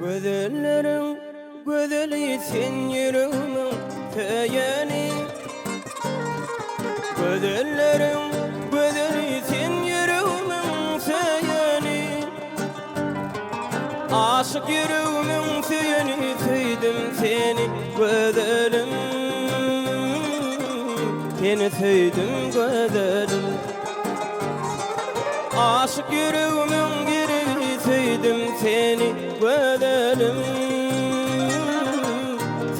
Gözlerin gözeli sen yüreğimin teyeni. Gözlerin gözeli sen yüreğimin teyeni. Aşık yüreğimin teyeni, teydim seni gözlerim. Seni teydim gözlerim. Aşık yüreğimin geri teydim seni gözlerim.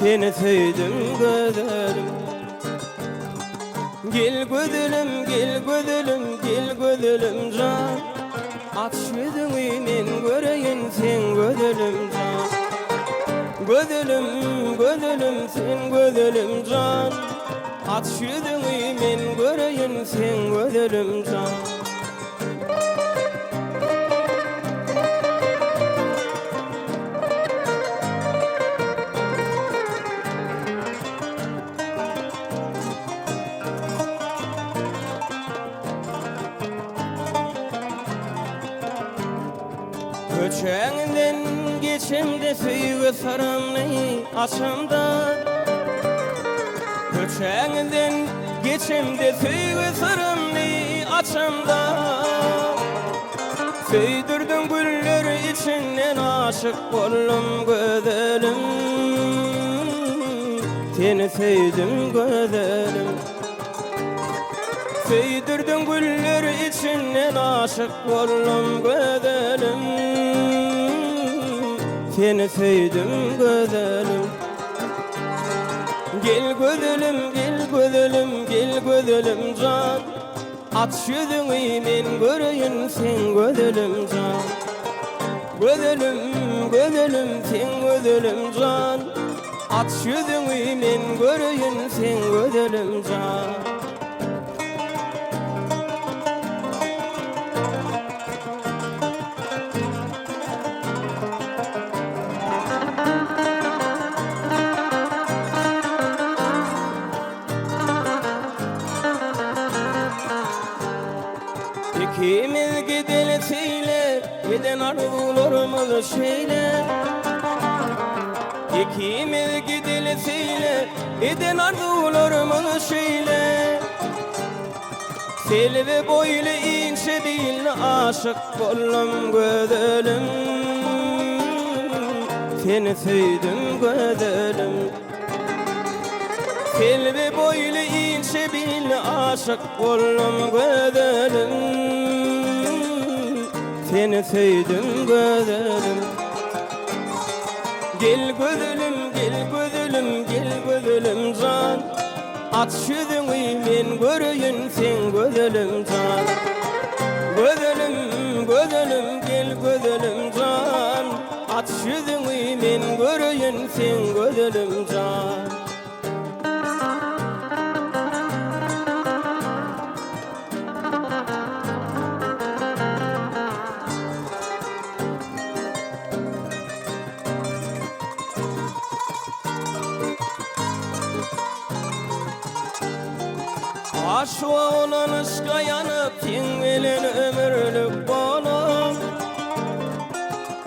Seni teydim gözlerim. Gel gözlerim, gel gözlerim, gel gözlerim can. Aç yüzünü men göreyin sen gözlerim can. Gözlerim, gözlerim sen gözlerim can. Aç yüzünü men göreyin sen gözlerim can. Köçeğinden geçimde süyü saramni açamda. Köçeğinden geçimde süyü saramni açamda. Söydürdün güller içinden aşık oldum gözlerim. Seni sevdim gözlerim. Söydürdün güller içinden aşık oldum gözlerim. Seni sevdim gözlerim. Gel gözlerim, gel gözlerim, gel gözlerim can. Aç yüzünü men göreyin sen gözlerim can. Gözlerim, gözlerim sen gözlerim can. Aç yüzünü men göreyin sen gözlerim can. İkimiz gidelesiyle giden arzularımız şeyle. İkimiz gidelesiyle giden arzularımız şeyle. Selvi boylu ince değil aşık oldum gözlerim. Seni sevdim gözlerim. Selvi boylu ince bil aşık oldum gözlerim. Seni sevdim gözlerim. Gel gözlerim, gel gözlerim, gel gözlerim can. Aç yüzünü men göreyin sen gözlerim can. Gözlerim, gözlerim, gel gözlerim can. Aç yüzünü men göreyin sen gözlerim can. Aşk olan aşka yanıp yengilen ömürlük bolum.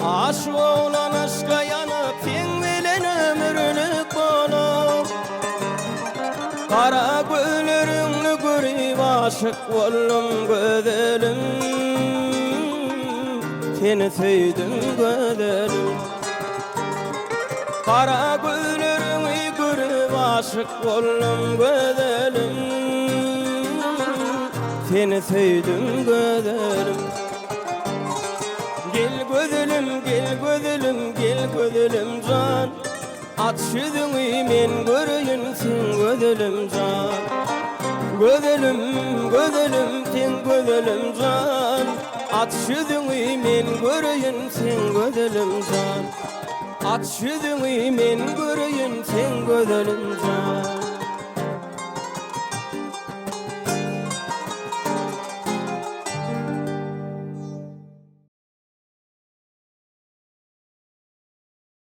Aşk olan aşka yanıp yengilen ömürlük bolum. Kara güllerini görüp aşık oldum gözlerim. Seni sevdim gözlerim. Kara güllerini görüp aşık oldum gözlerim. Seni sevdim gözlerim. Gel gözlerim, gel gözlerim, gel gözlerim can. Aç yüzünü men göreyin sen gözlerim can. Gözlerim, gözlerim sen gözlerim can. Aç yüzünü men göreyin sen gözlerim can. Aç yüzünü men göreyin sen gözlerim can.